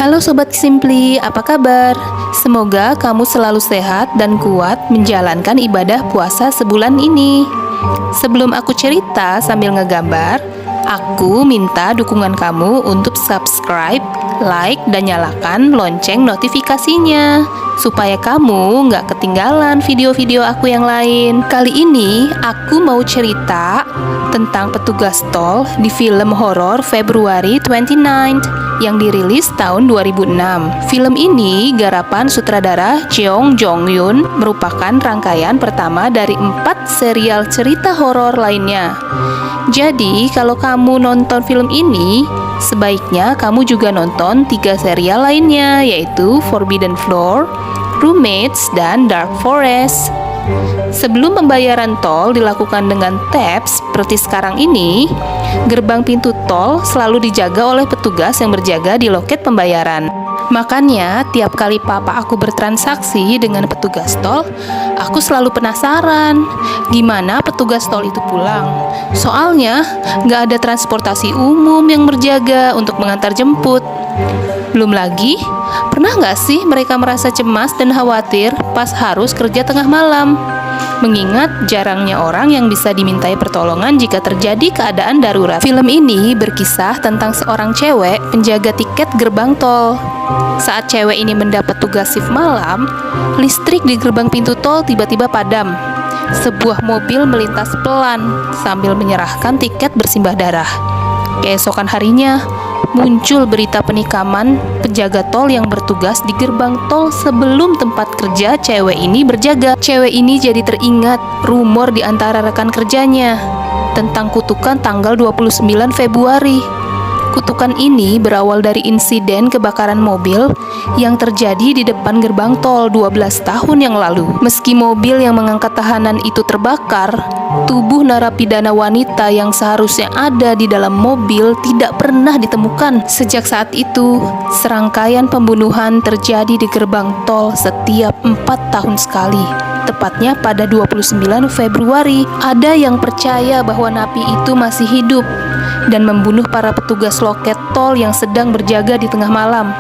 Halo Sobat Simply, apa kabar? Semoga kamu selalu sehat dan kuat menjalankan ibadah puasa sebulan ini. Sebelum aku cerita sambil ngegambar, aku minta dukungan kamu untuk subscribe, like, dan nyalakan lonceng notifikasinya supaya kamu nggak ketinggalan video-video aku yang lain. Kali ini aku mau cerita tentang petugas tol di film horor February 29 yang dirilis tahun 2006. Film ini garapan sutradara Jeong Jong-yoon, merupakan rangkaian pertama dari 4 serial cerita horor lainnya. Jadi kalau kamu nonton film ini, sebaiknya kamu juga nonton 3 serial lainnya, yaitu Forbidden Floor, Roommates, dan Dark Forest. Sebelum pembayaran tol dilakukan dengan tap seperti sekarang ini, gerbang pintu tol selalu dijaga oleh petugas yang berjaga di loket pembayaran. Makanya tiap kali papa aku bertransaksi dengan petugas tol, aku selalu penasaran gimana petugas tol itu pulang. Soalnya nggak ada transportasi umum yang berjaga untuk mengantar jemput. Belum lagi, pernah nggak sih mereka merasa cemas dan khawatir pas harus kerja tengah malam? Mengingat jarangnya orang yang bisa dimintai pertolongan jika terjadi keadaan darurat. Film ini berkisah tentang seorang cewek penjaga tiket gerbang tol. Saat cewek ini mendapat tugas shift malam, listrik di gerbang pintu tol tiba-tiba padam. Sebuah mobil melintas pelan sambil menyerahkan tiket bersimbah darah. Keesokan harinya, muncul berita penikaman penjaga tol yang bertugas di gerbang tol sebelum tempat kerja cewek ini berjaga. Cewek ini jadi teringat rumor di antara rekan kerjanya tentang kutukan tanggal 29 Februari. Kutukan ini berawal dari insiden kebakaran mobil yang terjadi di depan gerbang tol 12 tahun yang lalu. Meski mobil yang mengangkat tahanan itu terbakar, tubuh narapidana wanita yang seharusnya ada di dalam mobil tidak pernah ditemukan. Sejak saat itu, serangkaian pembunuhan terjadi di gerbang tol setiap 4 tahun sekali. Tepatnya pada 29 Februari, ada yang percaya bahwa napi itu masih hidup dan membunuh para petugas loket tol yang sedang berjaga di tengah malam.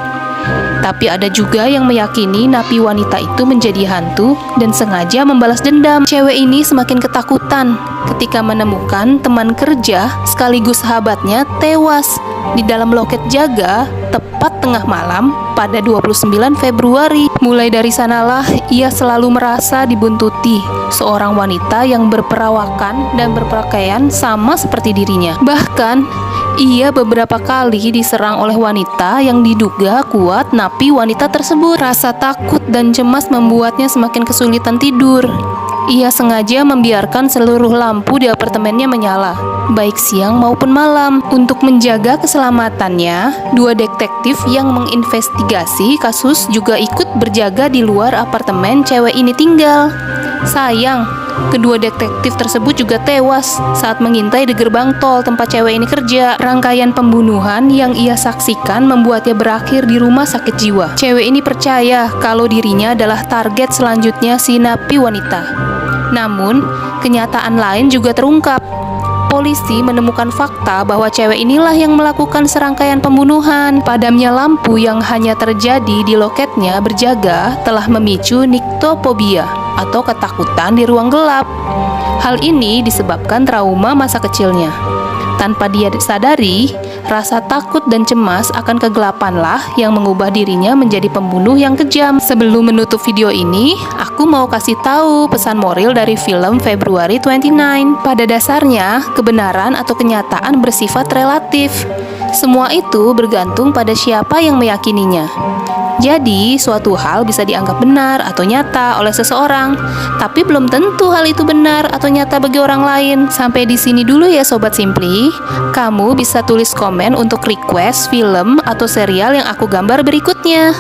Tapi ada juga yang meyakini napi wanita itu menjadi hantu dan sengaja membalas dendam. Cewek ini semakin ketakutan ketika menemukan teman kerja sekaligus sahabatnya tewas di dalam loket jaga tepat tengah malam pada 29 Februari. Mulai dari sanalah ia selalu merasa dibuntuti seorang wanita yang berperawakan dan berpakaian sama seperti dirinya. Bahkan ia beberapa kali diserang oleh wanita yang diduga kuat napi wanita tersebut. Rasa takut dan cemas membuatnya semakin kesulitan tidur. Ia sengaja membiarkan seluruh lampu di apartemennya menyala, baik siang maupun malam. Untuk menjaga keselamatannya, 2 detektif yang menginvestigasi kasus juga ikut berjaga di luar apartemen cewek ini tinggal. Sayang, kedua detektif tersebut juga tewas saat mengintai di gerbang tol tempat cewek ini kerja. Rangkaian pembunuhan yang ia saksikan membuatnya berakhir di rumah sakit jiwa. Cewek ini percaya kalau dirinya adalah target selanjutnya si napi wanita. Namun, kenyataan lain juga terungkap. Polisi menemukan fakta bahwa cewek inilah yang melakukan serangkaian pembunuhan. Padamnya lampu yang hanya terjadi di loketnya berjaga telah memicu nyctophobia atau ketakutan di ruang gelap. Hal ini disebabkan trauma masa kecilnya. Tanpa dia sadari, rasa takut dan cemas akan kegelapanlah yang mengubah dirinya menjadi pembunuh yang kejam. Sebelum menutup video ini, aku mau kasih tahu pesan moral dari film February 29. Pada dasarnya, kebenaran atau kenyataan bersifat relatif. Semua itu bergantung pada siapa yang meyakininya. Jadi, suatu hal bisa dianggap benar atau nyata oleh seseorang, tapi belum tentu hal itu benar atau nyata bagi orang lain. Sampai di sini dulu ya Sobat Simply. Kamu bisa tulis komen untuk request film atau serial yang aku gambar berikutnya.